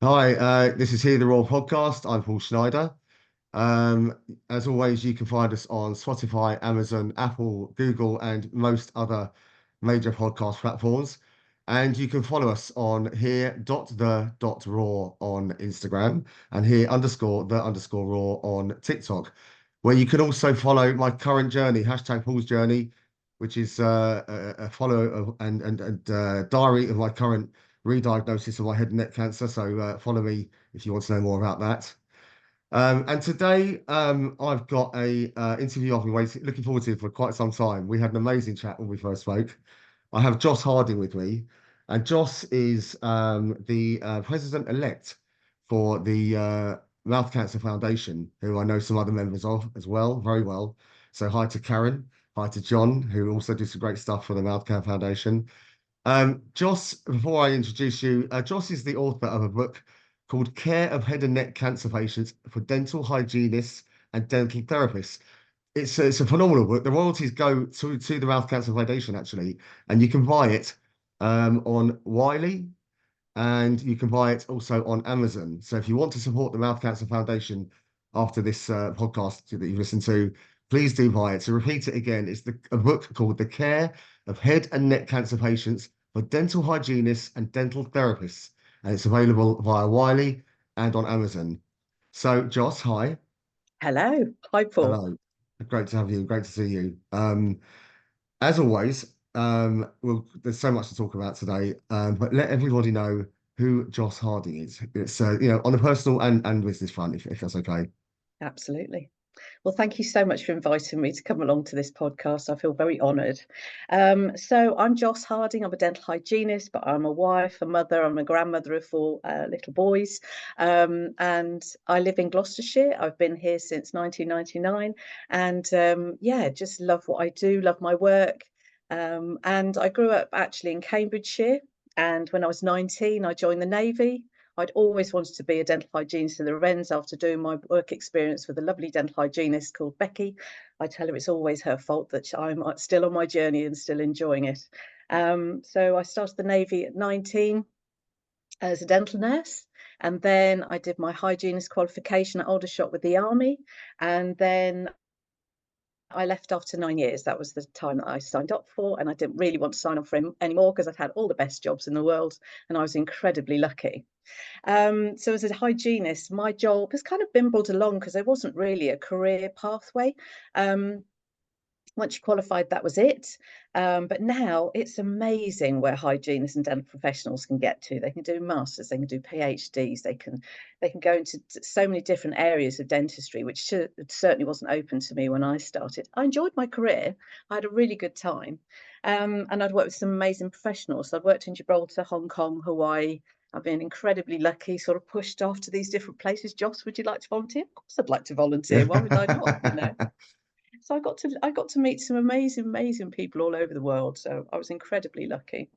Hi, this is Hear the Raw podcast. I'm Paul Schneider. As always, you can find us on Spotify, Amazon, Apple, Google, and most other major podcast platforms. And you can follow us on here.the.raw on Instagram and here_the_raw on TikTok, where you can also follow my current journey, hashtag Paul's Journey, which is a follow and diary of my current re-diagnosis of my head and neck cancer. So follow me if you want to know more about that. And today I've got a interview I've been looking forward to for quite some time. We had an amazing chat when we first spoke. I have Joss Harding with me, and Joss is the president-elect for the Mouth Cancer Foundation, who I know some other members of as well, very well. So hi to Karen, hi to John, who also do some great stuff for the Mouth Cancer Foundation. Joss, before I introduce you, Joss is the author of a book called Care of Head and Neck Cancer Patients for Dental Hygienists and Dental Therapists. It's a phenomenal book. The royalties go to the Mouth Cancer Foundation, actually, and you can buy it on Wiley and you can buy it also on Amazon. So if you want to support the Mouth Cancer Foundation after this podcast that you've listened to, please do buy it. To repeat it again, it's a book called The Care of Head and Neck Cancer Patients for Dental Hygienists and Dental Therapists. And it's available via Wiley and on Amazon. So, Joss, hi. Hello. Hi, Paul. Hello. Great to have you. Great to see you. As always, there's so much to talk about today, but let everybody know who Joss Harding is. It's on a personal and business front, if that's okay. Absolutely. Well, thank you so much for inviting me to come along to this podcast. I feel very honoured. So I'm Joss Harding. I'm a dental hygienist, but I'm a wife, a mother. I'm a grandmother of four little boys. And I live in Gloucestershire. I've been here since 1999. And yeah, just love what I do, love my work. And I grew up actually in Cambridgeshire. And when I was 19, I joined the Navy. I'd always wanted to be a dental hygienist in the Revens after doing my work experience with a lovely dental hygienist called Becky. I tell her it's always her fault that I'm still on my journey and still enjoying it. So I started the Navy at 19 as a dental nurse. And then I did my hygienist qualification at Aldershot with the Army. And then I left after 9 years. That was the time that I signed up for, and I didn't really want to sign up for him anymore because I'd had all the best jobs in the world, and I was incredibly lucky. So as a hygienist, my job has kind of bimbled along because there wasn't really a career pathway. Once you qualified, that was it. But now it's amazing where hygienists and dental professionals can get to. They can do masters, they can do PhDs, they can go into so many different areas of dentistry, which certainly wasn't open to me when I started. I enjoyed my career. I had a really good time. And I'd worked with some amazing professionals. So I'd worked in Gibraltar, Hong Kong, Hawaii. I've been incredibly lucky, sort of pushed off to these different places. Joss, would you like to volunteer? Of course, I'd like to volunteer. Why would I not? So I got to meet some amazing people all over the world. So I was incredibly lucky.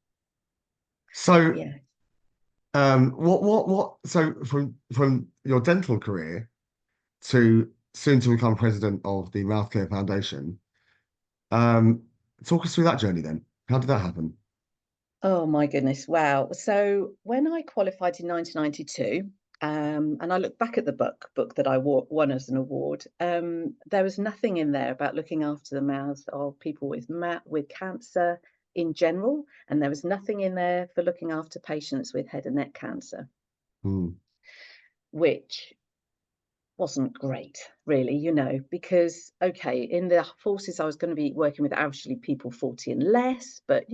So, Yeah. so from your dental career to soon to become president of the Mouth Care Foundation, um, talk us through that journey then. How did that happen? Oh my goodness. Wow. So when I qualified in 1992, and I look back at the book that I won as an award, there was nothing in there about looking after the mouths of people with cancer in general, and there was nothing in there for looking after patients with head and neck cancer, Hmm. which wasn't great, really, because, okay, in the forces, I was going to be working with actually people 40 and less, but,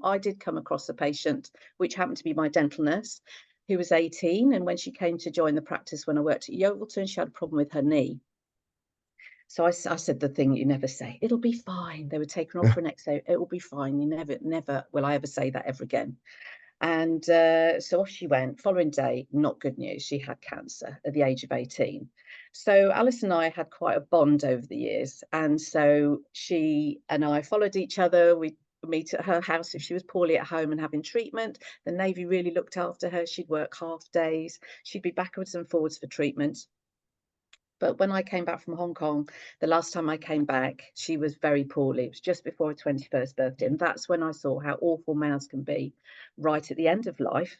I did come across a patient, which happened to be my dental nurse, who was 18. And when she came to join the practice, when I worked at Yeovilton, she had a problem with her knee. So I said the thing you never say, it'll be fine. They would take her off for an X-ray. It will be fine. You never will I ever say that ever again. And so off she went. Following day, not good news. She had cancer at the age of 18. So Alice and I had quite a bond over the years. And so she and I followed each other. We'd meet at her house if she was poorly at home and having treatment. The Navy really looked after her. She'd work half days. She'd be backwards and forwards for treatment. But when I came back from Hong Kong, the last time I came back, she was very poorly. It was just before her 21st birthday. And that's when I saw how awful mouths can be right at the end of life.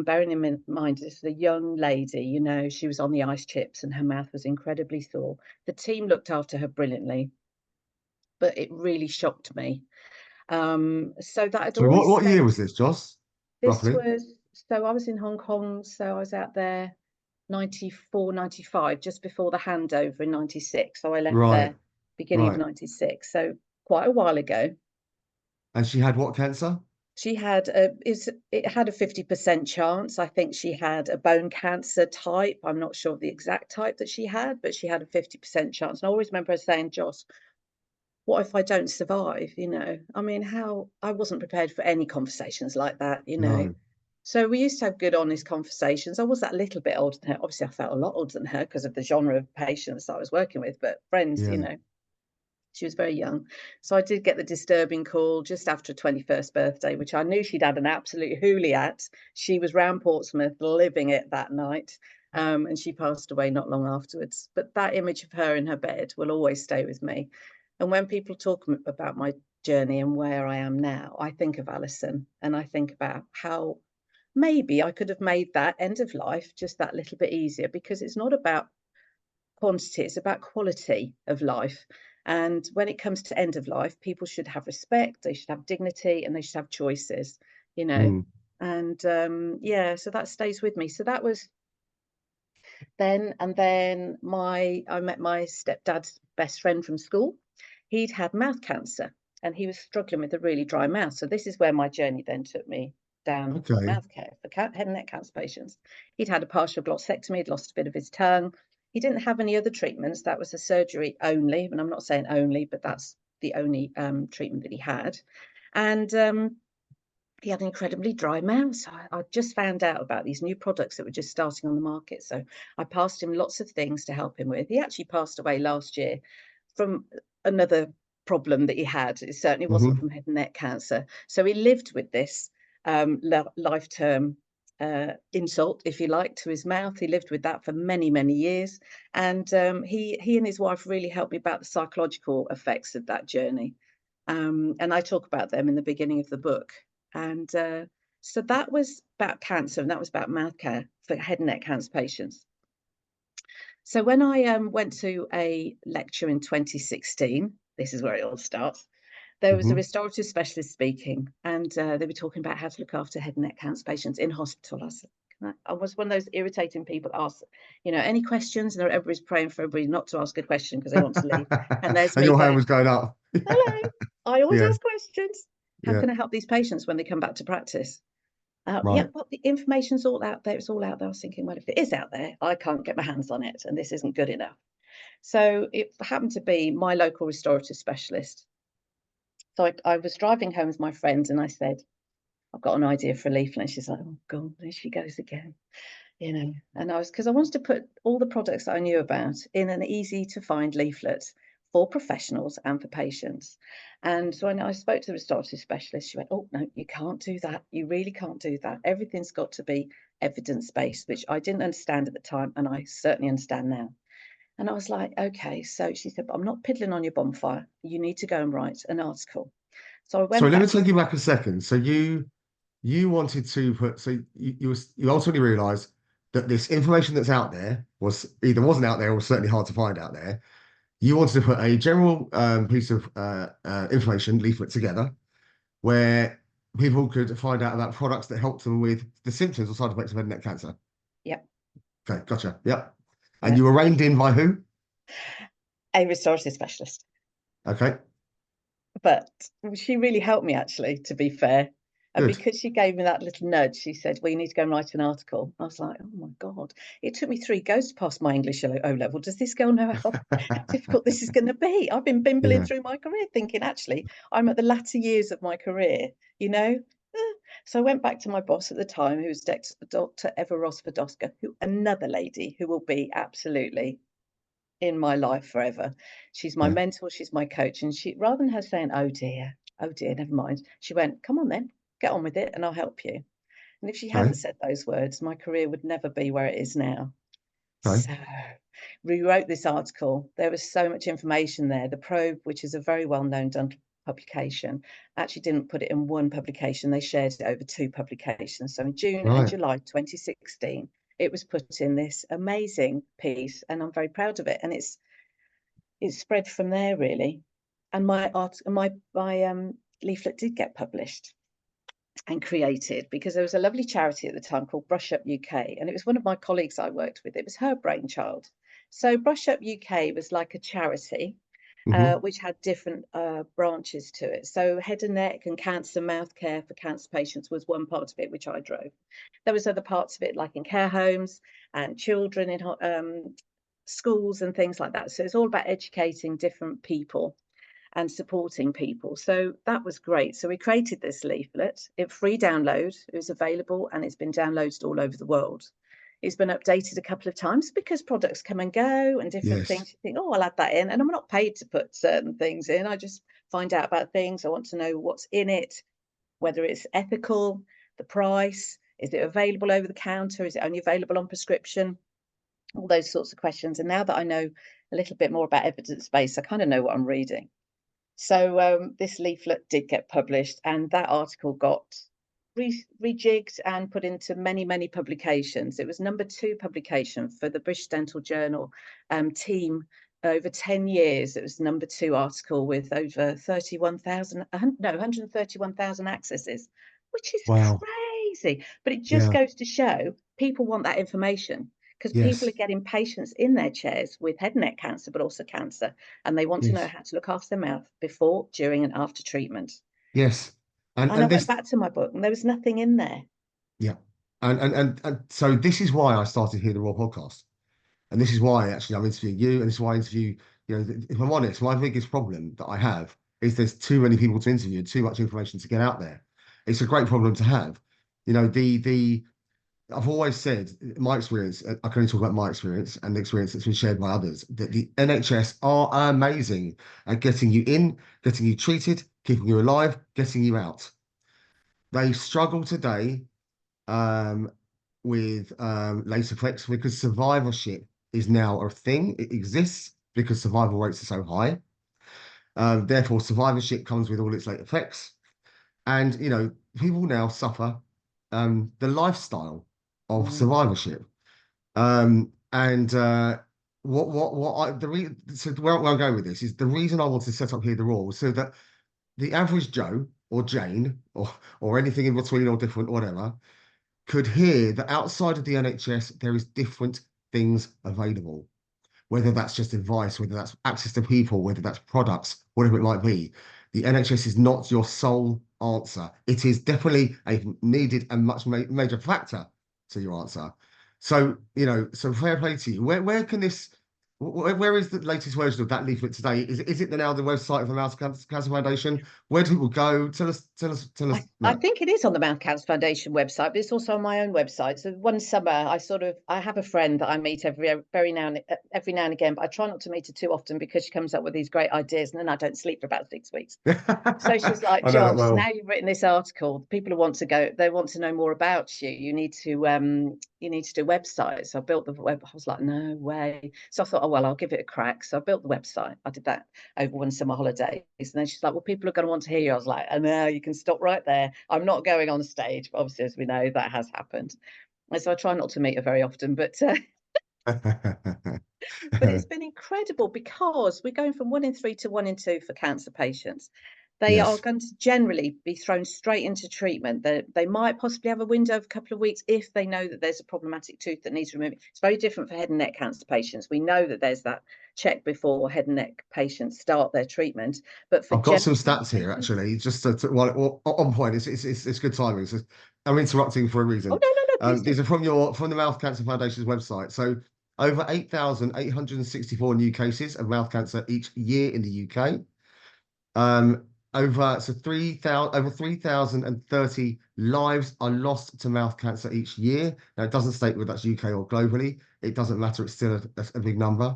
Bearing in mind, this is a young lady, you know, she was on the ice chips and her mouth was incredibly sore. The team looked after her brilliantly, but it really shocked me. So that had So always what year stayed. was this, Joss? This Roughly? was, so I was in Hong Kong, so I was out there 94, 95, just before the handover in 96. So I left Right, there beginning of right. 96, so quite a while ago. And she had what cancer? She had it had a 50% chance. I think she had a bone cancer type. I'm not sure of the exact type that she had, but she had a 50% chance. And I always remember her saying, Joss, what if I don't survive? You know, I mean, how I wasn't prepared for any conversations like that, you know. No. So we used to have good, honest conversations. I was that little bit older than her. Obviously, I felt a lot older than her because of the genre of patients I was working with, but friends, you Yeah. know, she was very young. So I did get the disturbing call just after her 21st birthday, which I knew she'd had an absolute hoolie at. She was round Portsmouth living it that night. And she passed away not long afterwards. But that image of her in her bed will always stay with me. And when people talk about my journey and where I am now, I think of Alison and I think about how maybe I could have made that end of life just that little bit easier, because it's not about quantity, it's about quality of life. And when it comes to end of life, people should have respect, they should have dignity, and they should have choices, you know. Mm. And yeah, so that stays with me. So that was then. And then I met my stepdad's best friend from school. He'd had mouth cancer and he was struggling with a really dry mouth. So this is where my journey then took me down Okay. mouth care for head and neck cancer patients. He'd had a partial glossectomy, he'd lost a bit of his tongue. He didn't have any other treatments. That was a surgery only, and I'm not saying only, but that's the only treatment that he had. And he had an incredibly dry mouth. So I just found out about these new products that were just starting on the market. So I passed him lots of things to help him with. He actually passed away last year from another problem that he had. It certainly wasn't Hmm. from head and neck cancer. So he lived with this life-term insult, if you like, to his mouth. He lived with that for many, many years. And he and his wife really helped me about the psychological effects of that journey. And I talk about them in the beginning of the book. And so that was about cancer, and that was about mouth care for head and neck cancer patients. So when I went to a lecture in 2016, this is where it all starts. There was a Hmm. restorative specialist speaking, and they were talking about how to look after head and neck cancer patients in hospital. I was one of those irritating people that ask, you know, any questions, and everybody's praying for everybody not to ask a question because they want to leave. And there's And me your hand going, was going up. hello, I always Yeah. ask questions. How Yeah. can I help these patients when they come back to practice? Yeah, Right. well, the information's all out there. It's all out there. I was thinking, well, if it is out there, I can't get my hands on it, and this isn't good enough. So it happened to be my local restorative specialist. So I was driving home with my friend, and I said, I've got an idea for a leaflet. And she's like, oh, God, there she goes again. You know, and because I wanted to put all the products that I knew about in an easy to find leaflet for professionals and for patients. And so when I spoke to the restorative specialist, she went, oh, no, you can't do that. You really can't do that. Everything's got to be evidence-based, which I didn't understand at the time, and I certainly understand now. And I was like, okay. So she said, but I'm not piddling on your bonfire. You need to go and write an article. So I So went let me back to, take you back a second. So you wanted to put, so you ultimately realized that this information that's out there was either wasn't out there or was certainly hard to find out there. You wanted to put a general piece of information leaflet together where people could find out about products that helped them with the symptoms or side effects of head and neck cancer. yeah, Okay, gotcha. Yep. And yeah, you were reined in by who? a restorative specialist. Okay, But she really helped me, actually, to be fair. And good. because she gave me that little nudge, she said, well, you need to go and write an article. I was like, oh my God. It took me 3 goes to pass my English O level. Does this girl know how difficult this is going to be? I've been bimbling Yeah. through my career thinking, actually, I'm at the latter years of my career, you know? So I went back to my boss at the time, who was Dr. Eva Ross-Podolska, who another lady who will be absolutely in my life forever. She's my Okay. mentor, she's my coach. And she, rather than her saying, oh dear, never mind, she went, come on then, get on with it and I'll help you. And if she Okay. hadn't said those words, my career would never be where it is now. Okay. So rewrote this article. There was so much information there. The probe, which is a very well-known publication, actually didn't put it in one publication. They shared it over two publications. So in June and Right. July 2016, it was put in this amazing piece, and I'm very proud of it. And it's spread from there really. And my leaflet did get published and created because there was a lovely charity at the time called Brush Up UK, and it was one of my colleagues I worked with. It was her brainchild. So Brush Up UK was like a charity Hmm. which had different branches to it. So head and neck and cancer, mouth care for cancer patients was one part of it, which I drove. There was other parts of it, like in care homes and children in schools and things like that. So it's all about educating different people and supporting people. So that was great. So we created this leaflet. It free download. It was available and it's been downloaded all over the world. It's been updated a couple of times because products come and go and different Yes. things. You think, oh, I'll add that in. And I'm not paid to put certain things in. I just find out about things. I want to know what's in it, whether it's ethical, the price, is it available over the counter? Is it only available on prescription? All those sorts of questions. And now that I know a little bit more about evidence base, I kind of know what I'm reading. So this leaflet did get published, and that article got rejigged and put into many, many publications. It was #2 publication for the British Dental Journal team over 10 years. It was #2 article with over 31,000, no, 131,000 accesses, which is Wow. crazy. But it just Yeah. goes to show people want that information because people are Yes. getting patients in their chairs with head and neck cancer, but also cancer, and they want to know Yes. how to look after their mouth before, during, and after treatment. Yes. And I And went this, back to my book, and there was nothing in there. yeah. And so this is why I started here the Raw podcast. And this is why actually I'm interviewing you, and this is why I interview, if I'm honest, my biggest problem that I have is there's too many people to interview and too much information to get out there. It's a great problem to have. The I've always said my experience, I can only talk about my experience and the experience that's been shared by others, that the NHS are amazing at getting you in, getting you treated, keeping you alive, getting you out. They struggle today um, with late effects because survivorship is now a thing. It exists because survival rates are so high. Therefore, survivorship comes with all its late effects. And, people now suffer the lifestyle of Mm. survivorship. And so where I'm going with this is the reason I want to set up here the rule so that the average Joe or Jane or anything in between or different, whatever, could hear that outside of the NHS, there is different things available, whether that's just advice, whether that's access to people, whether that's products, whatever it might be. The NHS is not your sole answer. It is definitely a needed and much major factor to your answer. So, so fair play to you. Where can this, where is the latest version of that leaflet today? Is it now the website of the Mouse Cancer Foundation? Where do people go? Tell us. I No. think it is on the Mouth Cancer Foundation website, but it's also on my own website. So one summer, I have a friend that I meet every now and again, but I try not to meet her too often because she comes up with these great ideas, and then I don't sleep for about 6 weeks. So she's like, I know that Joss, well. now you've written this article, people want to go, they want to know more about you. You need to do websites. So I built the web. I was like, no way. So I thought, oh well, I'll give it a crack. So I built the website. I did that over one summer holidays. And then she's like, well, people are going to want to hear you. I was like, oh no, you can stop right there. I'm not going on stage, but obviously, as we know, that has happened. And so I try not to meet her very often, but it's been incredible because we're going from 1 in 3 to 1 in 2 for cancer patients. They are Yes. going to generally be thrown straight into treatment. They might possibly have a window of a couple of weeks if they know that there's a problematic tooth that needs removing. It's very different for head and neck cancer patients. We know that there's that check before head and neck patients start their treatment. But for I've got general some cancer stats here patients, actually, just well, on point. It's good timing. So I'm interrupting for a oh reason. no, no, no, please do. These are from the Mouth Cancer Foundation's website. So over 8,864 new cases of mouth cancer each year in the UK. Over 3,030 lives are lost to mouth cancer each year. Now it doesn't state whether that's UK or globally. It doesn't matter. It's still a big number.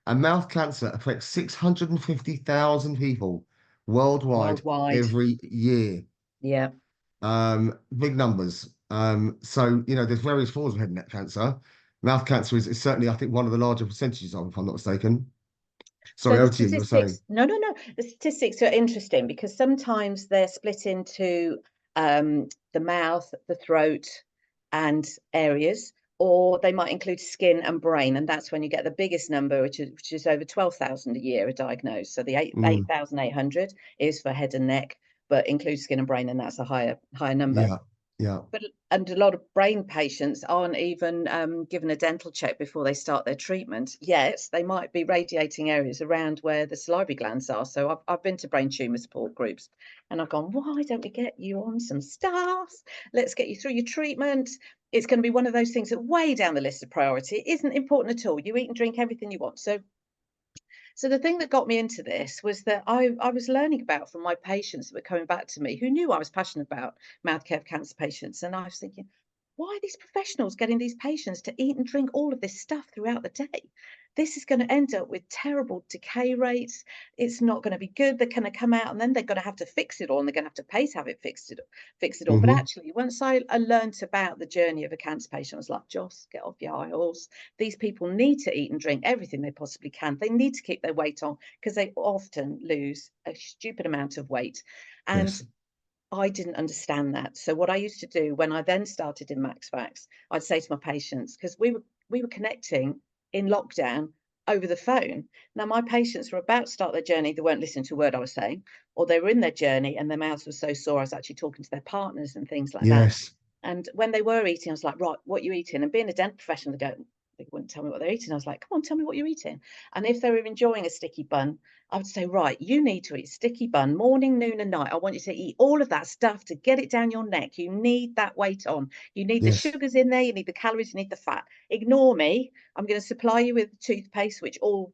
And mouth cancer affects 650,000 people worldwide Worldwide. every year. Yeah. Big numbers. So, there's various forms of head and neck cancer. Mouth cancer is certainly, I think, one of the larger percentages of, if I'm not mistaken. Sorry, So the over to you. You were saying. statistics, no. The statistics are interesting because sometimes they're split into the mouth, the throat, and areas, or they might include skin and brain, and that's when you get the biggest number, which is over 12,000 a year are diagnosed. So the Mm, 8,800 is for head and neck, but includes skin and brain, and that's a higher number. yeah, yeah. But and a lot of brain patients aren't even given a dental check before they start their treatment. Yet they might be radiating areas around where the salivary glands are. So I've been to brain tumour support groups, and I've gone, why don't we get you on some stuff? Let's get you through your treatment. It's going to be one of those things that way down the list of priority. It isn't important at all. You eat and drink everything you want. So the thing that got me into this was that I was learning about from my patients that were coming back to me who knew I was passionate about mouth care for cancer patients. And I was thinking, why are these professionals getting these patients to eat and drink all of this stuff throughout the day? This is going to end up with terrible decay rates. It's not going to be good. They're going to come out and then they're going to have to fix it all, and they're going to have to pay to have it fix it all. But Hmm. actually, once I learned about the journey of a cancer patient, I was like, Joss, get off your high horse. These people need to eat and drink everything they possibly can. They need to keep their weight on because they often lose a stupid amount of weight. And Yes. I didn't understand that. So what I used to do when I then started in MaxFax, I'd say to my patients, because we were connecting in lockdown over the phone. Now my patients were about to start their journey, they weren't listening to a word I was saying, or they were in their journey and their mouths were so sore I was actually talking to their partners and things like that. Yes. And when they were eating, I was like, right, what are you eating? And being a dental professional, they wouldn't tell me what they're eating. I was like, come on, tell me what you're eating. And if they were enjoying a sticky bun, I would say, right, you need to eat sticky bun morning, noon, and night. I want you to eat all of that stuff to get it down your neck. You need that weight on. You need the Yes. sugars in there. You need the calories. You need the fat. Ignore me. I'm going to supply you with toothpaste, which all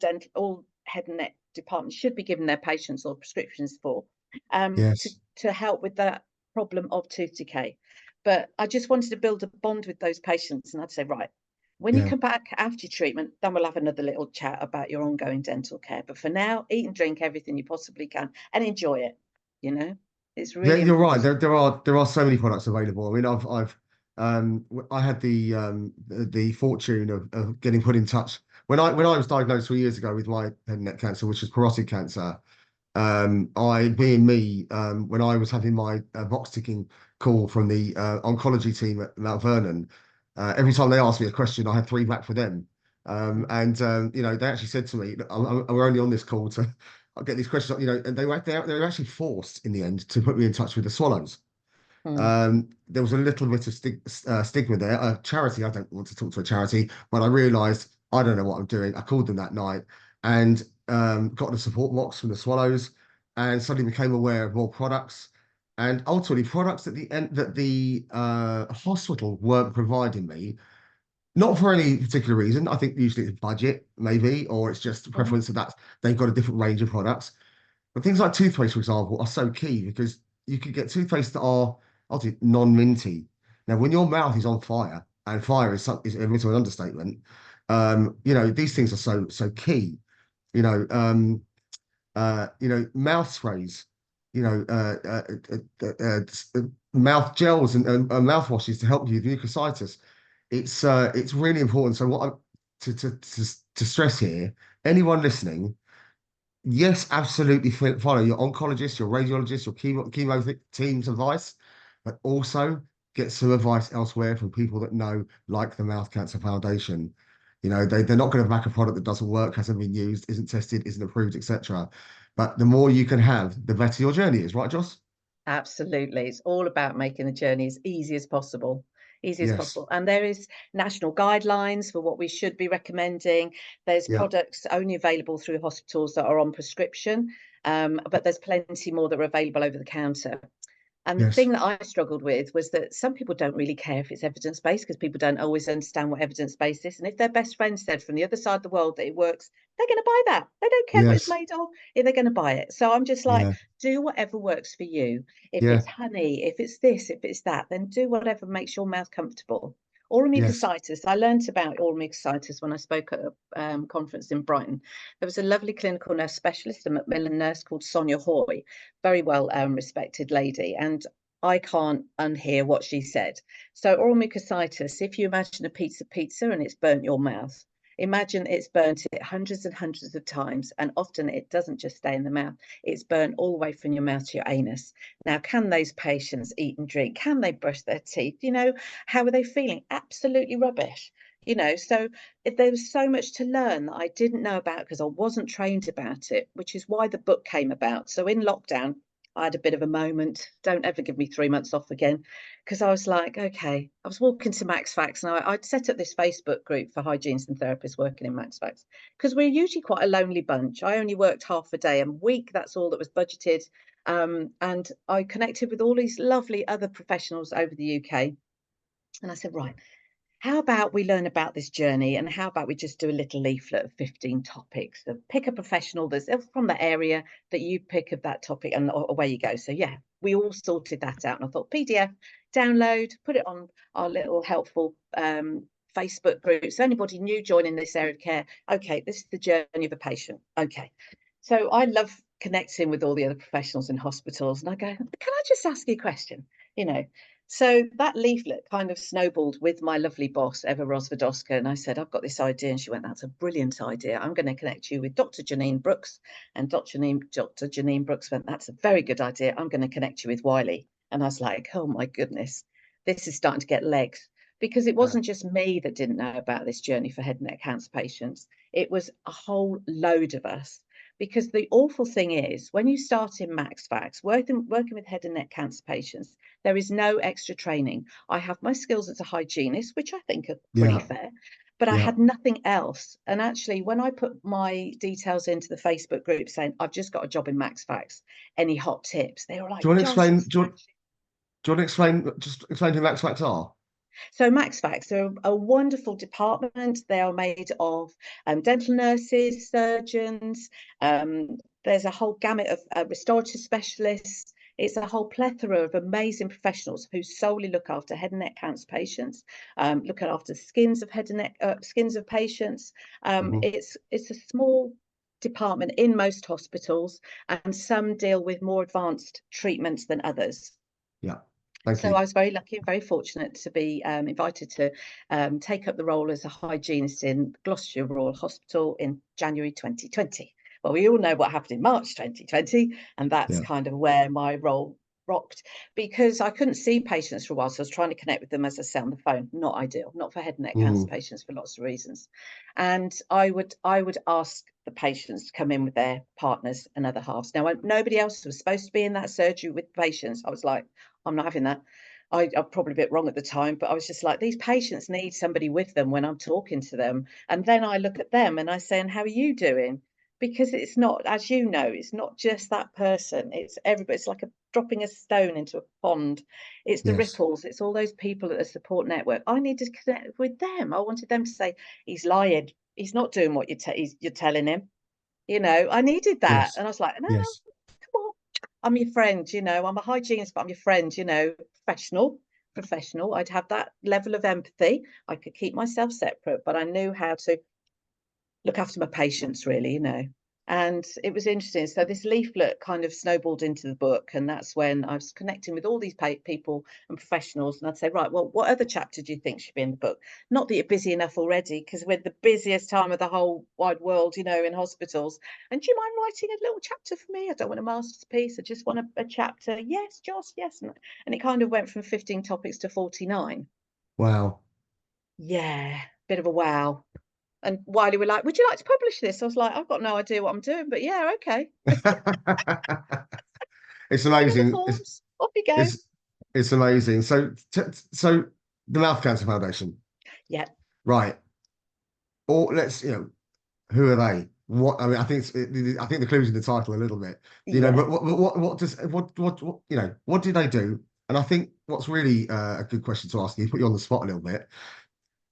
head and neck departments should be giving their patients or prescriptions for, Yes. to help with that problem of tooth decay. But I just wanted to build a bond with those patients, and I'd say, right, when you Yeah. come back after treatment, then we'll have another little chat about your ongoing dental care. But for now, eat and drink everything you possibly can and enjoy it. You know, it's Yeah, really you're right. important. There are so many products available. I mean, I had the fortune of getting put in touch when I was diagnosed 3 years ago with my head and neck cancer, which is carotid cancer. I being me, when I was having my box ticking call from the oncology team at Mount Vernon, every time they asked me a question, I had three back for them. And they actually said to me, "Look, we're only on this call to I'll get these questions, and they were actually forced in the end to put me in touch with the Swallows. Mm, There was a little bit of stigma there. A charity, I don't want to talk to a charity, but I realized I don't know what I'm doing. I called them that night and got the support box from the Swallows and suddenly became aware of more products and ultimately products at the end that the hospital weren't providing me. Not for any particular reason. I think usually it's budget, maybe, or it's just mm, preference that they've got a different range of products. But things like toothpaste, for example, are so key because you could get toothpaste that are obviously non-minty. Now, when your mouth is on fire, and fire is a bit of an understatement, these things are so key. You know, mouth sprays, you know, mouth gels and mouthwashes to help you with mucositis. It's really important. So what I to stress here, anyone listening. Yes, absolutely. Follow your oncologist, your radiologist, your chemo team's advice, but also get some advice elsewhere from people that know, like the Mouth Cancer Foundation. They're not going to back a product that doesn't work, hasn't been used, isn't tested, isn't approved, etc. But the more you can have, the better your journey is, right, Joss? absolutely. It's all about making the journey as easy as possible. Easy as Yes. possible. And there is national guidelines for what we should be recommending. There's Yeah. products only available through hospitals that are on prescription, but there's plenty more that are available over the counter. And the Yes. thing that I struggled with was that some people don't really care if it's evidence based because people don't always understand what evidence based is. And if their best friend said from the other side of the world that it works, they're going to buy that. They don't care what it's Yes. made of, if they're going to buy it. So I'm just like, Yeah. do whatever works for you. If Yeah. it's honey, if it's this, if it's that, then do whatever makes your mouth comfortable. Yes. Mucositis. I learned about oral mucositis when I spoke at a conference in Brighton. There was a lovely clinical nurse specialist, a Macmillan nurse called Sonia Hoy, very well respected lady. And I can't unhear what she said. So oral mucositis, if you imagine a pizza and it's burnt your mouth, Imagine it's burnt it hundreds and hundreds of times, and often it doesn't just stay in the mouth. It's burnt all the way from your mouth to your anus. Now, can those patients eat and drink? Can they brush their teeth? How are they feeling? Absolutely rubbish. So there was so much to learn that I didn't know about because I wasn't trained about it, which is why the book came about. So in lockdown, I had a bit of a moment. Don't ever give me 3 months off again, because I was like, okay, I was walking to Max Facts, and I'd set up this Facebook group for hygienists and therapists working in Max Facts, because we're usually quite a lonely bunch. I only worked half a day a week. That's all that was budgeted. And I connected with all these lovely other professionals over the UK. And I said, right, how about we learn about this journey, and how about we just do a little leaflet of 15 topics? So pick a professional that's from the area that you pick of that topic, and away you go. So yeah, we all sorted that out, and I thought PDF, download, put it on our little helpful Facebook group. So anybody new joining this area of care, okay, this is the journey of a patient. Okay. So I love connecting with all the other professionals in hospitals, and I go, can I just ask you a question? So that leaflet kind of snowballed with my lovely boss, Eva Rosvadoska. And I said, I've got this idea. And she went, that's a brilliant idea. I'm going to connect you with Dr. Janine Brooks. And Dr. Janine Brooks went, that's a very good idea. I'm going to connect you with Wiley. And I was like, oh my goodness, this is starting to get legs. Because it wasn't just me that didn't know about this journey for head and neck cancer patients. It was a whole load of us. Because the awful thing is, when you start in Max Facts, working with head and neck cancer patients, there is no extra training. I have my skills as a hygienist, which I think are pretty fair, but I had nothing else. And actually, when I put my details into the Facebook group saying, I've just got a job in Max Facts, any hot tips? They were like, Do you want to Joss, explain? Do you want to explain? Just explain who Max Facts are. So Max Facts are a wonderful department. They are made of dental nurses, surgeons. There's a whole gamut of restorative specialists. It's a whole plethora of amazing professionals who solely look after head and neck cancer patients, look after skins of head and neck skins of patients. It's a small department in most hospitals, and some deal with more advanced treatments than others. Yeah. Thank So you. I was very lucky and very fortunate to be invited to take up the role as a hygienist in Gloucestershire Royal Hospital in January 2020. Well, we all know what happened in March 2020, and that's kind of where my role rocked, because I couldn't see patients for a while. So I was trying to connect with them, as I say, on the phone. Not ideal, not for head and neck cancer patients for lots of reasons. And I would ask the patients to come in with their partners and other halves. Now, nobody else was supposed to be in that surgery with patients. I was like, I'm not having that. I'm probably a bit wrong at the time, but I was just like, these patients need somebody with them when I'm talking to them. And then I look at them and I say, and how are you doing? Because it's not, as you know, it's not just that person. It's everybody. It's like dropping a stone into a pond. It's the ripples. It's all those people at the support network. I need to connect with them. I wanted them to say, he's lying. He's not doing what you're telling him. I needed that. And I was like, no, Yes. come on. I'm your friend, I'm a hygienist, but I'm your friend, professional. I'd have that level of empathy. I could keep myself separate, but I knew how to look after my patients, really. And it was interesting. So this leaflet kind of snowballed into the book, and that's when I was connecting with all these people and professionals. And I'd say, right, well, what other chapter do you think should be in the book? Not that you're busy enough already, because we're the busiest time of the whole wide world, in hospitals. And do you mind writing a little chapter for me? I don't want a masterpiece. I just want a chapter. Yes, Joss, yes. And it kind of went from 15 topics to 49. Wow. Yeah, bit of a wow. And Wiley were like, would you like to publish this? I was like, I've got no idea what I'm doing, but yeah, okay. It's Fill in the amazing. forms. Off you go. It's amazing. So the Mouth Cancer Foundation, Yeah. right? Or let's who are they? What I mean, I think the clue's in the title a little bit. Yeah. But what do they do? And I think what's really a good question to ask you, put you on the spot a little bit,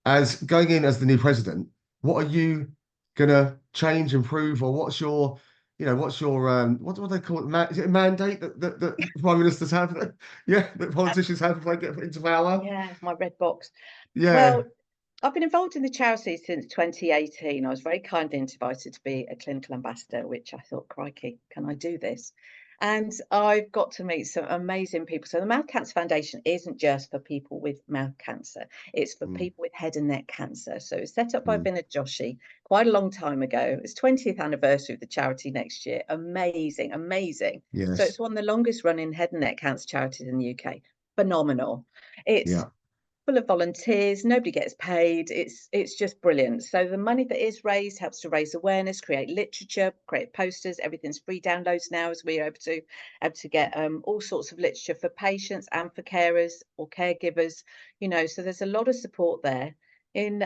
as going in as the new president, what are you gonna change, improve, or what do they call it? Is it a mandate that prime ministers have? Yeah, that politicians have if they get into power. Yeah, my red box. Yeah. Well, I've been involved in the charity since 2018. I was very kindly invited to be a clinical ambassador, which I thought, crikey, can I do this? And I've got to meet some amazing people. So the Mouth Cancer Foundation isn't just for people with mouth cancer, it's for Mm, people with head and neck cancer. So it's set up by mm. Vinod Joshi quite a long time ago. It's 20th anniversary of the charity next year. Amazing, amazing. So Yes. it's one of the longest running head and neck cancer charities in the UK. Phenomenal. It's Yeah. full of volunteers, nobody gets paid. It's just brilliant. So the money that is raised helps to raise awareness, create literature, create posters. Everything's free downloads now, as we're able to get all sorts of literature for patients and for carers or caregivers. So there's a lot of support there. In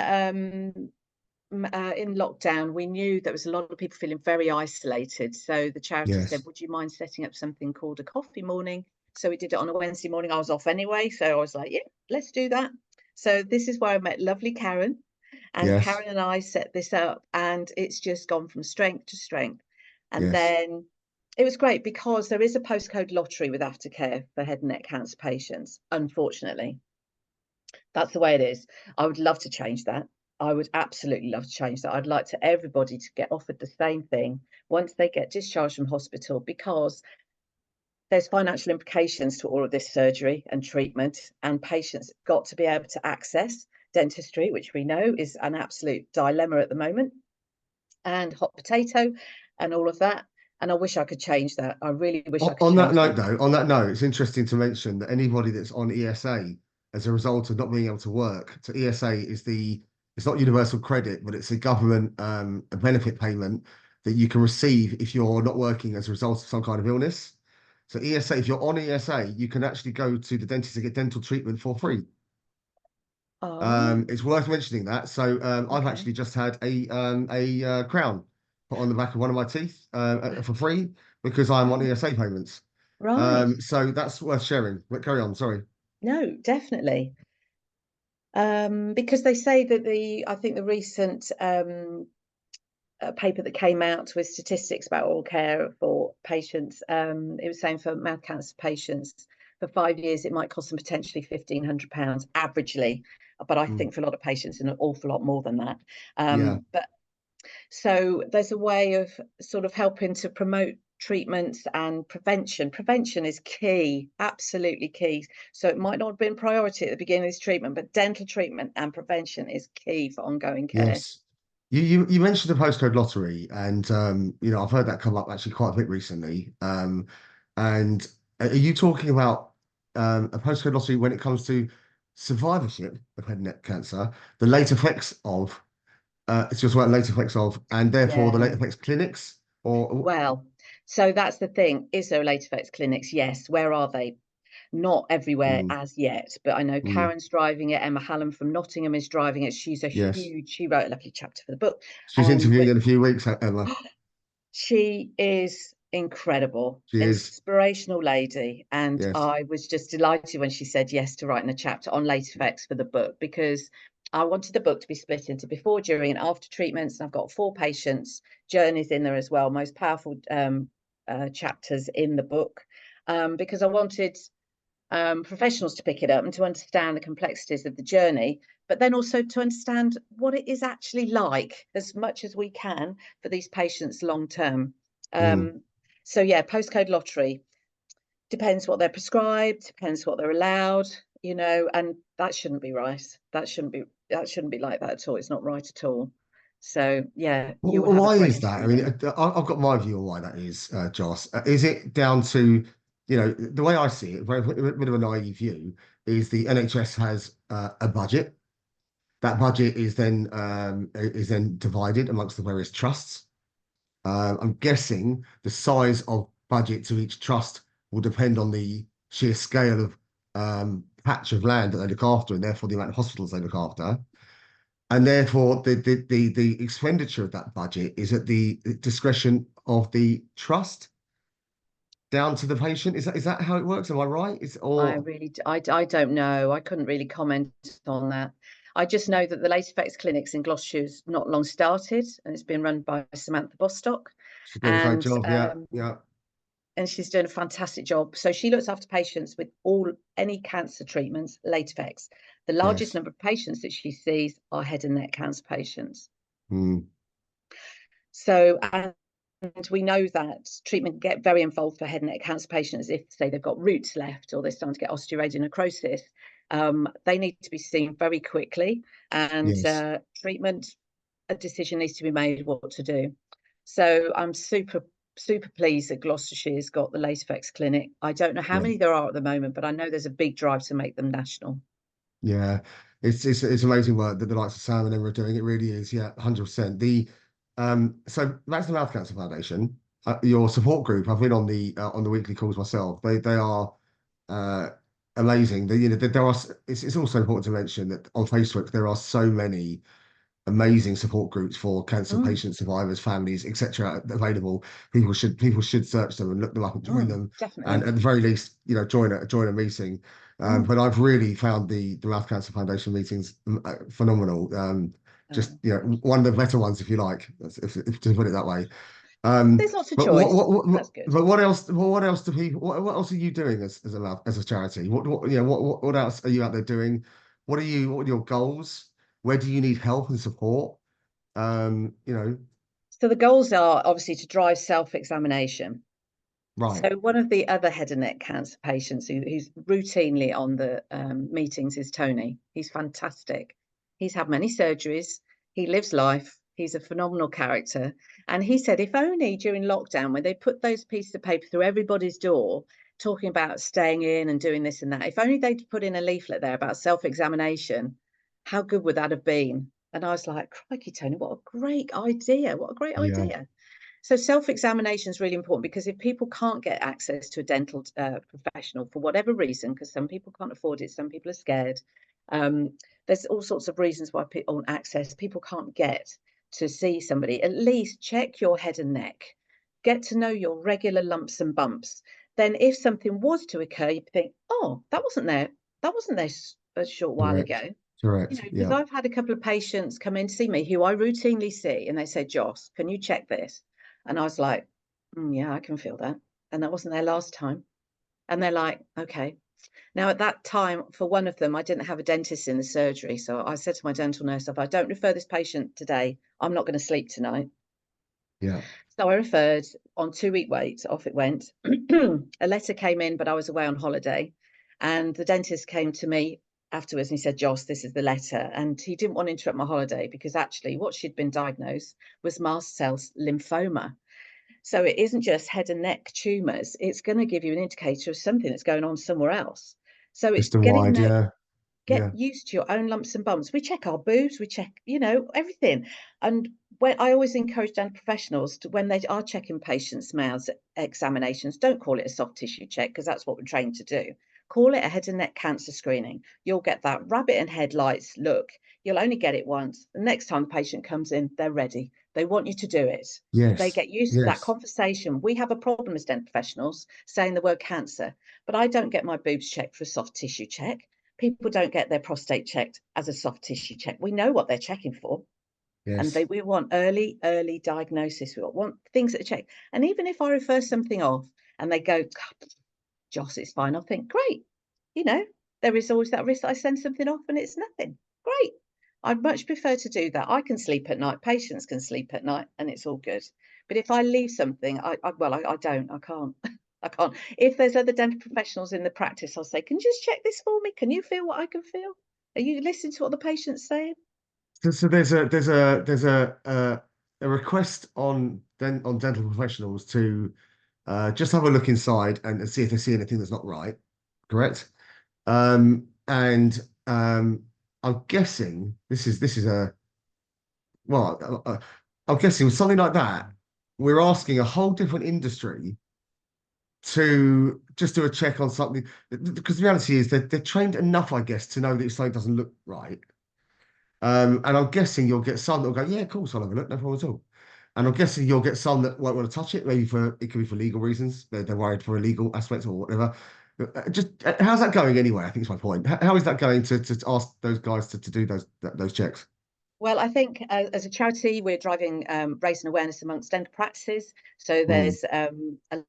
lockdown, we knew there was a lot of people feeling very isolated. So the charity said, Yes. would you mind setting up something called a coffee morning? So we did it on a Wednesday morning. I was off anyway. So I was like, yeah, let's do that. So this is where I met lovely Karen. And Yes. Karen and I set this up, and it's just gone from strength to strength. And Yes. then it was great because there is a postcode lottery with aftercare for head and neck cancer patients, unfortunately. That's the way it is. I would love to change that. I would absolutely love to change that. I'd like to everybody to get offered the same thing once they get discharged from hospital, because there's financial implications to all of this surgery and treatment, and patients got to be able to access dentistry, which we know is an absolute dilemma at the moment, and hot potato and all of that. And I wish I could change that. I really wish I could On that change note, that. though, on that note, it's interesting to mention that anybody that's on ESA as a result of not being able to work, so ESA is it's not universal credit, but it's a government a benefit payment that you can receive if you're not working as a result of some kind of illness. So ESA, if you're on ESA, you can actually go to the dentist to get dental treatment for free. Oh, It's worth mentioning that. So I've okay. actually just had a crown put on the back of one of my teeth for free because I'm on Oh, ESA payments. right. So that's worth sharing. But carry on. Sorry. No, definitely. Because they say that I think the recent paper that came out with statistics about oral care for patients, it was saying for mouth cancer patients, for 5 years, it might cost them potentially £1,500 averagely. But I Mm, think for a lot of patients, an awful lot more than that. yeah. But so there's a way of sort of helping to promote treatments and prevention. Prevention is key, absolutely key. So it might not have been priority at the beginning of this treatment, but dental treatment and prevention is key for ongoing care. Yes. You mentioned the postcode lottery, and I've heard that come up actually quite a bit recently. And are you talking about a postcode lottery when it comes to survivorship of head and neck cancer, the late effects of it's just about late effects of, and therefore the late Yeah. effects clinics, or Well, so that's the thing. Is there late effects clinics? Yes. Where are they? Not everywhere mm, as yet, but I know mm, Karen's driving it. Emma Hallam from Nottingham is driving it. yes, She wrote a lovely chapter for the book. she's interviewing But in a few weeks, Emma. she is incredible, She is, inspirational lady. And yes, I was just delighted when she said yes to writing a chapter on late effects for the book, because I wanted the book to be split into before, during, and after treatments. And I've got 4 patients' journeys in there as well, most powerful chapters in the book, because I wanted professionals to pick it up and to understand the complexities of the journey, but then also to understand what it is actually like as much as we can for these patients long term. mm. Um, so yeah, postcode lottery depends what they're prescribed, depends what they're allowed, and that shouldn't be right. That shouldn't be like that at all. It's not right at all. So yeah, you will have a Why great is that? I mean, improvement. I've got my view on why that is, Joss. Is it down to, the way I see it, very bit of a naive view, is the NHS has a budget. That budget is then divided amongst the various trusts. I'm guessing the size of budget to each trust will depend on the sheer scale of patch of land that they look after, and therefore the amount of hospitals they look after. And therefore, the expenditure of that budget is at the discretion of the trust down to the patient. Is that how it works? Am I right? I Or really, I don't know. I couldn't really comment on that. I just know that the late effects clinics in Gloucestershire's not long started, and it's been run by Samantha Bostock, she's doing a great and job. Yeah, yeah, she's doing a fantastic job. So she looks after patients with any cancer treatments, late effects. The largest yes. number of patients that she sees are head and neck cancer patients. Mm, So, and we know that treatment can get very involved for head and neck cancer patients if, say, they've got roots left or they're starting to get osteoradionecrosis. They need to be seen very quickly, and Yes. treatment, a decision needs to be made what to do. So I'm super pleased that Gloucestershire's got the Laser Effects Clinic. I don't know how Yeah. many there are at the moment, but I know there's a big drive to make them national. Yeah. It's amazing work that the likes of Sam and Emma are doing. It really is. Yeah, 100%. So that's the Mouth Cancer Foundation. Your support group, I've been on the weekly calls myself. They are uh amazing. There are it's also important to mention that on Facebook there are so many amazing support groups for cancer Mm, patients, survivors, families, etc. available. People should search them and look them up and join them. And definitely. at the very least, join a meeting. Mm. But I've really found the Mouth Cancer Foundation meetings phenomenal. Just Oh, one of the better ones, if you like, if to put it that way. Um, there's lots of but choice. That's good. what else? What else do people? What else are you doing as a charity? What else are you out there doing? What are your goals? Where do you need help and support? Um, you know, So the goals are obviously to drive self-examination. right. So one of the other head and neck cancer patients who's routinely on the meetings is Tony. He's fantastic. He's had many surgeries. He lives life. He's a phenomenal character. And he said, if only during lockdown, when they put those pieces of paper through everybody's door, talking about staying in and doing this and that, if only they'd put in a leaflet there about self-examination, how good would that have been? And I was like, crikey, Tony, what a great idea. What a great Yeah. idea. So self-examination is really important, because if people can't get access to a dental professional for whatever reason, because some people can't afford it, some people are scared. Um, there's all sorts of reasons why people on access people can't get to see somebody. At least check your head and neck, get to know your regular lumps and bumps. Then, if something was to occur, you think, "Oh, that wasn't there a short while Correct. ago." Correct. Because Yeah. I've had a couple of patients come in to see me who I routinely see, and they say, Joss, can you check this? And I was like, yeah, I can feel that. And that wasn't there last time. And they're like, okay. Now, at that time, for one of them, I didn't have a dentist in the surgery. So I said to my dental nurse, if I don't refer this patient today, I'm not going to sleep tonight. Yeah. So I referred on 2-week wait, off it went. A letter came in, but I was away on holiday. And the dentist came to me afterwards and he said, Joss, this is the letter. And he didn't want to interrupt my holiday, because actually what she'd been diagnosed was mast cell lymphoma. So it isn't just head and neck tumours, it's going to give you an indicator of something that's going on somewhere else. So it's System getting wide. that, Yeah. get Yeah. used to your own lumps and bumps. We check our boobs, we check, everything. And when I always encourage dental professionals to, when they are checking patients' mouths examinations, don't call it a soft tissue check, because that's what we're trained to do. Call it a head and neck cancer screening. You'll get that rabbit and headlights look. You'll only get it once. The next time the patient comes in, they're ready. They want you to do it. They Yes. get used to that Yes. conversation. We have a problem as dental professionals saying the word cancer, but I don't get my boobs checked for a soft tissue check. People don't get their prostate checked as a soft tissue check. We know what they're checking for, and Yes. we want early diagnosis. We want things that are checked. And even if I refer something off and they go, Joss, it's fine, I'll think, great. You know, there is always that risk that I send something off and it's nothing. Great. I'd much prefer to do that. I can sleep at night, patients can sleep at night, and it's all good. But if I leave something, I don't, I can't. I can't. If there's other dental professionals in the practice, I'll say, can you just check this for me? Can you feel what I can feel? Are you listening to what the patient's saying? So there's a request on dental professionals to just have a look inside and see if they see anything that's not right. Correct. And I'm guessing this is a well, I'm guessing with something like that, we're asking a whole different industry to just do a check on something, because the reality is that they're trained enough, I guess, to know that if something doesn't look right. And I'm guessing you'll get some that'll go, yeah, cool, so I'll have a look, no problem at all. And I'm guessing you'll get some that won't want to touch it, maybe it could be for legal reasons. They're worried for a legal aspect or whatever. How's that going anyway? I think is my point. How is that going to ask those guys to do those checks? Well, I think as a charity, we're driving raising awareness amongst dental practices. So Mm, there's a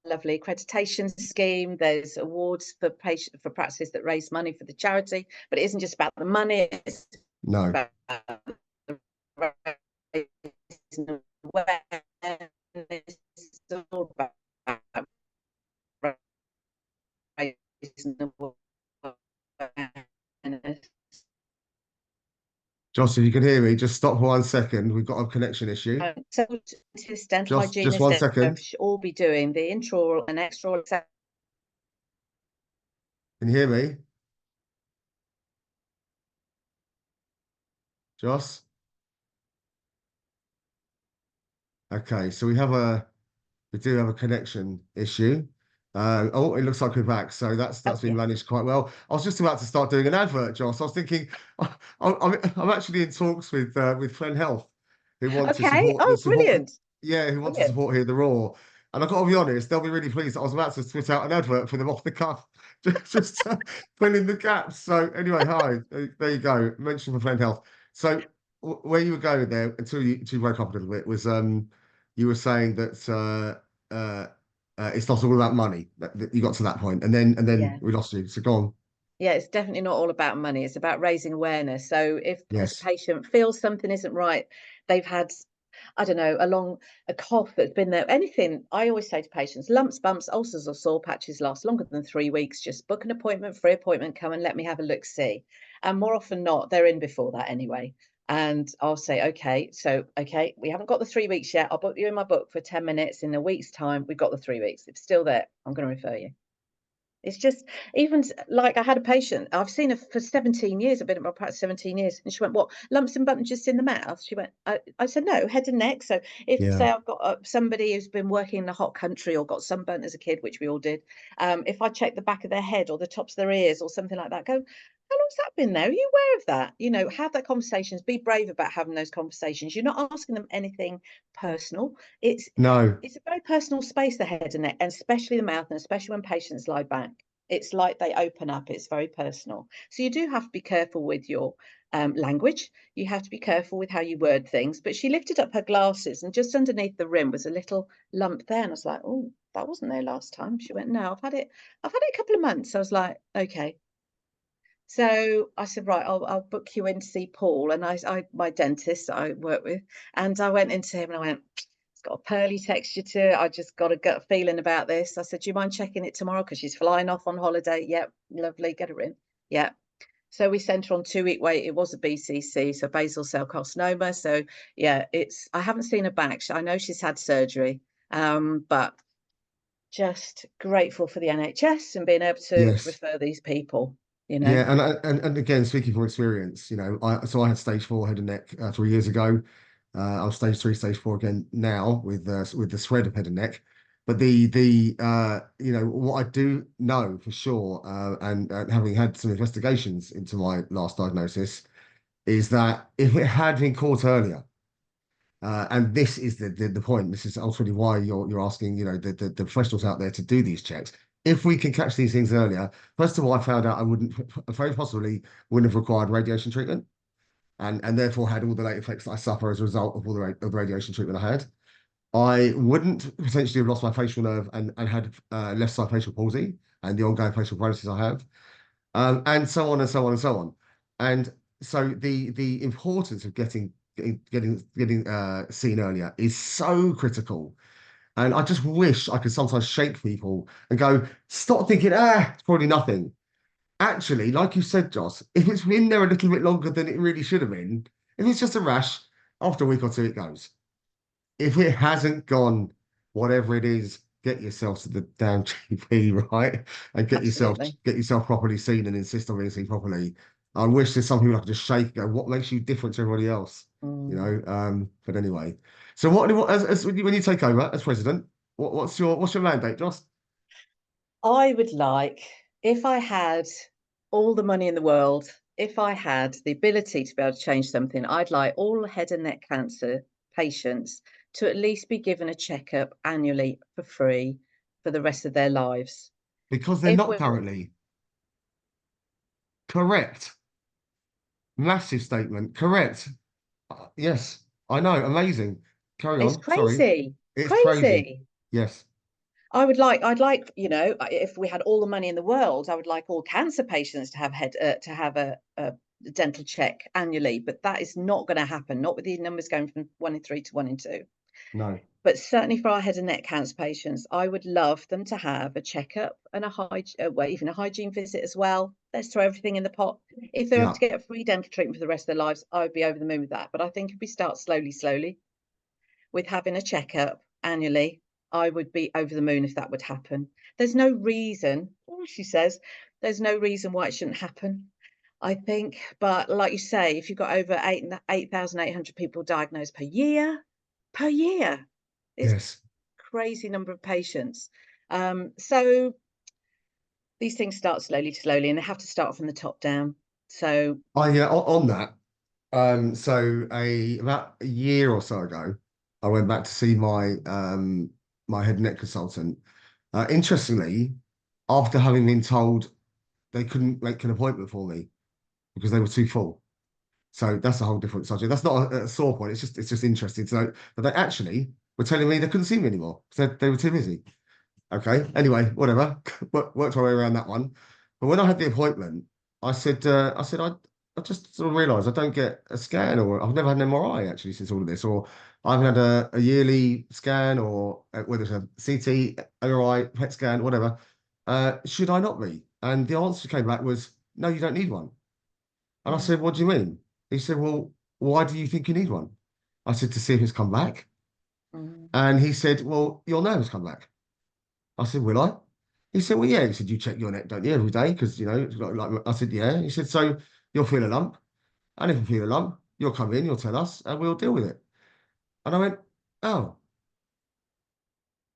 lovely accreditation scheme. There's awards for practices that raise money for the charity. But it isn't just about the money. It's no. about the raising awareness. Josh, if you can hear me, just stop for 1 second. We've got a connection issue. So dentist, dental Just hygienist, 1 second. should all be doing the intraoral and extraoral exam. Can you hear me? Josh? Okay, so we do have a connection issue. Oh, it looks like we're back. So that's been Yeah. managed quite well. I was just about to start doing an advert, Josh. I was thinking, I'm actually in talks with Friend Health, who want to Okay. support Oh, brilliant. yeah, who want to Brilliant. support here the Raw. And I've got to be honest, they'll be really pleased. I was about to spit out an advert for them off the cuff, just fill in the gaps. So anyway, hi, there you go. Mention for Friend Health. So where you were going there until you woke up a little bit was you were saying that it's not all about money. That you got to that point, and then Yeah. we lost you. So go on. Yeah, it's definitely not all about money. It's about raising awareness. So if as a Yes. patient feels something isn't right, they've had, I don't know, a cough that's been there, anything. I always say to patients, lumps, bumps, ulcers or sore patches last longer than 3 weeks. Just book an appointment, free appointment, come and let me have a look, see. And more often not, they're in before that anyway. And I'll say, okay, we haven't got the 3 weeks yet. I'll book you in my book for 10 minutes. In a week's time, we've got the 3 weeks. If it's still there, I'm going to refer you. It's just even like I had a patient, I've seen her for 17 years. I've been at my practice 17 years. And she went, what, lumps and bumps just in the mouth? She went, I said, no, head and neck. So if, Yeah. say, I've got somebody who's been working in a hot country or got sunburnt as a kid, which we all did, if I check the back of their head or the tops of their ears or something like that, go, how long's that been there? Are you aware of that? You know, have that conversations, be brave about having those conversations. You're not asking them anything personal. It's No. it's a very personal space, the head and neck, and especially the mouth, and especially when patients lie back. It's like they open up. It's very personal. So you do have to be careful with your language. You have to be careful with how you word things. But she lifted up her glasses, and just underneath the rim was a little lump there. And I was like, oh, that wasn't there last time. She went, no, I've had it a couple of months. I was like, okay. So I said, right, I'll book you in to see Paul. And my dentist that I work with, and I went into him and I went, it's got a pearly texture to it. I just got a gut feeling about this. I said, do you mind checking it tomorrow? Because she's flying off on holiday. Yep, lovely, get her in. Yeah. So we sent her on 2-week wait. It was a BCC, so basal cell carcinoma. So yeah, I haven't seen her back. I know she's had surgery, but just grateful for the NHS and being able to Yes. refer these people, you know. Yeah, and again, speaking from experience, I had stage 4 head and neck 3 years ago. I'm stage 3, stage 4 again now with the spread of head and neck. But what I do know for sure, and having had some investigations into my last diagnosis, is that if it had been caught earlier, and this is the point. This is ultimately why you're asking, the professionals out there to do these checks. If we can catch these things earlier, first of all, I found out I wouldn't, very possibly, wouldn't have required radiation treatment, and therefore had all the late effects that I suffer as a result of all the radiation treatment I had. I wouldn't potentially have lost my facial nerve and had left side facial palsy and the ongoing facial paralysis I have, and so on and so on and so on. And so the importance of getting seen earlier is so critical. And I just wish I could sometimes shake people and go, stop thinking, it's probably nothing. Actually, like you said, Joss, if it's been there a little bit longer than it really should have been, if it's just a rash, after a week or two it goes. If it hasn't gone, whatever it is, get yourself to the damn GP, right? And Absolutely. get yourself properly seen and insist on being seen properly. I wish there's some people I could just shake and go, what makes you different to everybody else? Mm. But anyway. So when you take over as president, what's your mandate, Joss? I would like, if I had all the money in the world, if I had the ability to be able to change something, I'd like all head and neck cancer patients to at least be given a checkup annually for free for the rest of their lives. Because they're If not we're, currently. Correct. Massive statement. Correct. Yes, I know. Amazing. Carry it's on. Sorry. crazy, It's crazy. crazy. Yes. I'd like, if we had all the money in the world, I would like all cancer patients to have a dental check annually, but that is not going to happen, not with these numbers going from 1 in 3 to 1 in 2. No. But certainly for our head and neck cancer patients, I would love them to have a checkup and even a hygiene visit as well. Let's throw everything in the pot. If they have Yeah. to get free dental treatment for the rest of their lives, I would be over the moon with that. But I think if we start slowly with having a checkup annually, I would be over the moon if that would happen. There's no reason, she says, there's no reason why it shouldn't happen, I think. But like you say, if you've got over 8,800 people diagnosed per year, it's Yes. crazy number of patients. So these things start slowly, and they have to start from the top down. So, I yeah, on that. So about a year or so ago, I went back to see my head and neck consultant. Interestingly, after having been told they couldn't make an appointment for me because they were too full. So that's a whole different subject. That's not a sore point. It's just interesting to know that they actually were telling me they couldn't see me anymore. So they were too busy. Okay. Anyway, whatever. Worked my way around that one. But when I had the appointment, I just sort of realised I don't get a scan, or I've never had an MRI actually since all of this, or I haven't had a yearly scan, or whether it's a CT, MRI, PET scan, whatever. Should I not be? And the answer came back was, no, you don't need one. And I mm, said, what do you mean? He said, well, why do you think you need one? I said, to see if it's come back. mm, And he said, well, your nerves come back. I said, will I? He said, well, yeah. He said, you check your neck, don't you, every day? Because, it's like, I said, yeah. He said, so you'll feel a lump. And if you feel a lump, you'll come in, you'll tell us, and we'll deal with it. And I went, oh,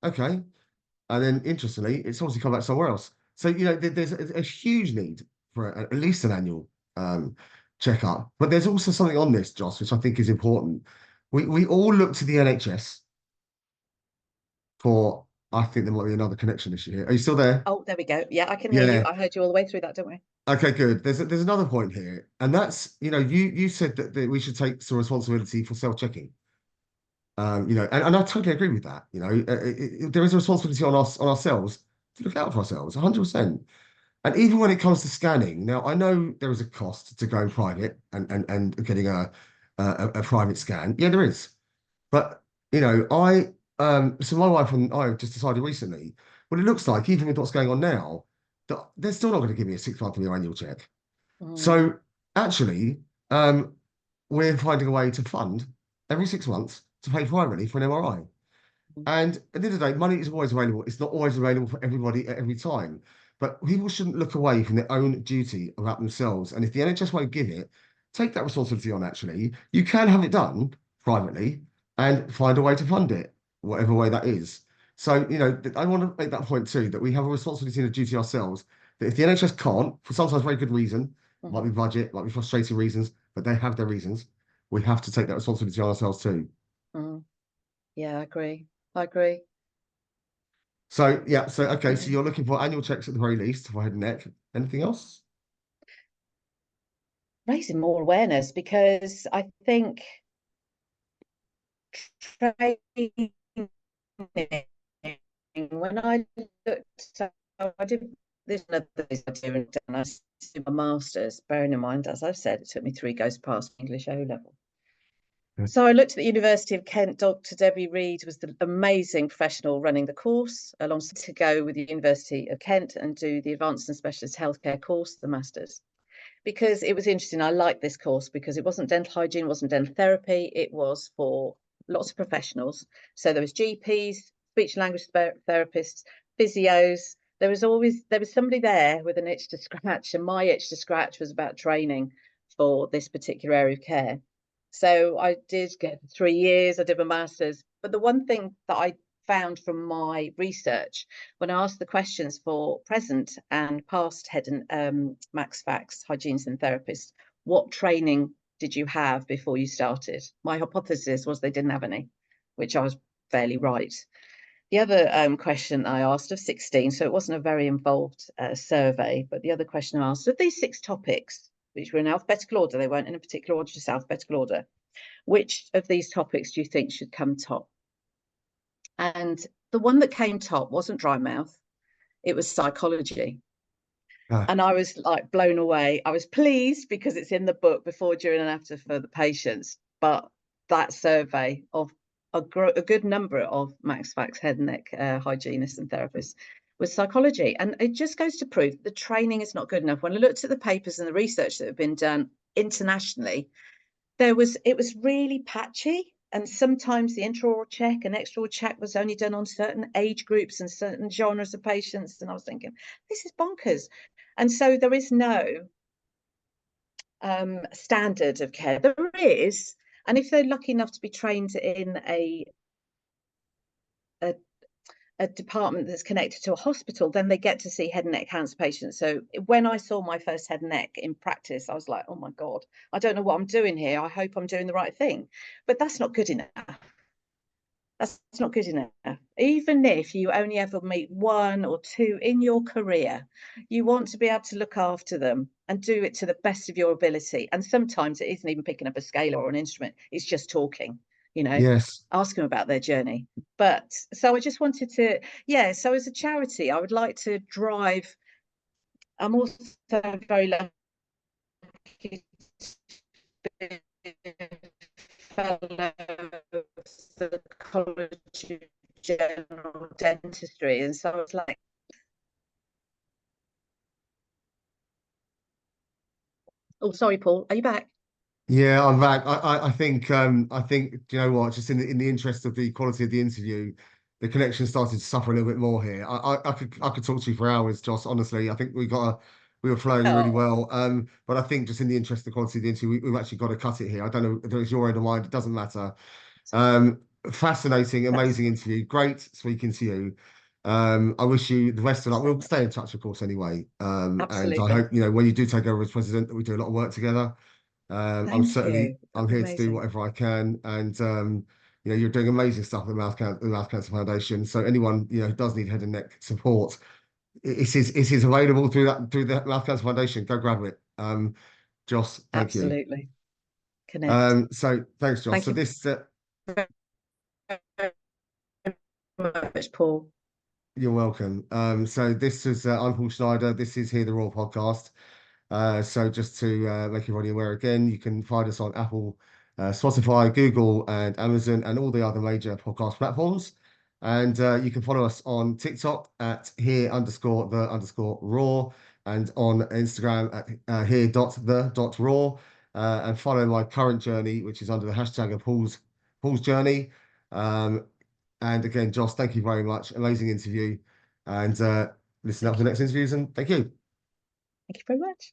okay. And then, interestingly, it's obviously come back somewhere else. So, there's a huge need for at least an annual um, checkup. But there's also something on this, Joss, which I think is important. We all look to the NHS for, I think there might be another connection issue here. Are you still there? oh, there we go. Yeah, I can hear you. Yeah. I heard you all the way through that, don't we? Okay, good. There's another point here, and that's, you said that we should take some responsibility for self-checking. And I totally agree with that. There is a responsibility on us, on ourselves, to look out for ourselves, 100%. And even when it comes to scanning, now I know there is a cost to going private and getting a private scan. Yeah, there is. But so my wife and I have just decided recently, well, it looks like even with what's going on now, that they're still not going to give me a 6 monthly or annual check. Mm, So actually, um, we're finding a way to fund every 6 months to pay privately for an MRI. mm, And at the end of the day, money is always available. It's not always available for everybody at every time. But people shouldn't look away from their own duty about themselves. And if the NHS won't give it, take that responsibility on, actually. You can have it done privately and find a way to fund it, whatever way that is. So, I want to make that point too, that we have a responsibility and a duty ourselves, that if the NHS can't, for sometimes very good reason, might be mhm, budget, might be frustrating reasons, but they have their reasons, we have to take that responsibility on ourselves too. mm. Yeah, I agree. I agree. So yeah, so okay, so you're looking for annual checks at the very least for head and neck. Anything else? Raising more awareness, because I think training, when I looked, so I did this another thing I do, and I did my master's, bearing in mind, as I've said, it took me 3 goes past English O level. Yeah. So I looked at the University of Kent. Dr. Debbie Reed was the amazing professional running the course, alongside to go with the University of Kent and do the Advanced and Specialist Healthcare course, the Masters. Because it was interesting. I liked this course because it wasn't dental hygiene, it wasn't dental therapy. It was for lots of professionals. So there was GPs, speech and language therapists, physios. There was somebody there with an itch to scratch, and my itch to scratch was about training for this particular area of care. So I did get 3 years. I did my masters. But the one thing that I found from my research, when I asked the questions for present and past head and max fax hygienists and therapists, what training did you have before you started? My hypothesis was they didn't have any, which I was fairly right. The other question I asked of 16, so it wasn't a very involved survey, but the other question I asked, of these 6 topics, which were in alphabetical order, they weren't in a particular order, just alphabetical order, which of these topics do you think should come top? And the one that came top wasn't dry mouth, it was psychology. Ah, And I was like blown away. I was pleased because it's in the book before, during, and after for the patients. But that survey of a good number of Max Fac's head and neck hygienists and therapists was psychology. And it just goes to prove that the training is not good enough. When I looked at the papers and the research that have been done internationally, it was really patchy. And sometimes the intraoral check and extraoral check was only done on certain age groups and certain genres of patients. And I was thinking, this is bonkers. And so there is no standard of care. There is, and if they're lucky enough to be trained in a department that's connected to a hospital, then they get to see head and neck cancer patients. So when I saw my first head and neck in practice, I was like, oh my God, I don't know what I'm doing here. I hope I'm doing the right thing. But that's not good enough. That's not good enough. Even if you only ever meet one or two in your career, you want to be able to look after them and do it to the best of your ability. And sometimes it isn't even picking up a scale or an instrument, it's just talking, Yes. ask them about their journey. But so I just wanted to, yeah, so as a charity, I would like to drive. I'm also very lucky to be fellow of the College of General Dentistry, and so I was like, oh, sorry, Paul, are you back? Yeah, I'm back. I think do you know what? Just in the interest of the quality of the interview, the connection started to suffer a little bit more here. I could talk to you for hours, Joss. Honestly, I think we were flowing really Oh, well. But I think just in the interest of the quality of the interview, we've actually got to cut it here. I don't know if it's your end or mine. It doesn't matter. Um, Fascinating, that's amazing interview. Great speaking to you. I wish you the best of luck. We'll stay in touch, of course, anyway. And I absolutely. hope, when you do take over as president, that we do a lot of work together. Thank you. I'm That'd be here to do amazing. whatever I can, and you're doing amazing stuff at the Mouth Cancer Foundation. So anyone who does need head and neck support, it is available through the Mouth Cancer Foundation. Go grab it. Joss, thank you. Absolutely. Connect. So thanks, Joss. Thank So you this very much, Paul. You're welcome. So this is I'm Paul Schneider. This is Hear the Raw podcast. So just to make everybody aware again, you can find us on Apple, Spotify, Google, and Amazon, and all the other major podcast platforms. And you can follow us on TikTok at here_the_raw, and on Instagram at here.the.raw, and follow my current journey, which is under the hashtag of Paul's journey. Um, and again, Joss, thank you very much. Amazing interview. And listen up Thank for the you. next interviews. And thank you. Thank you very much.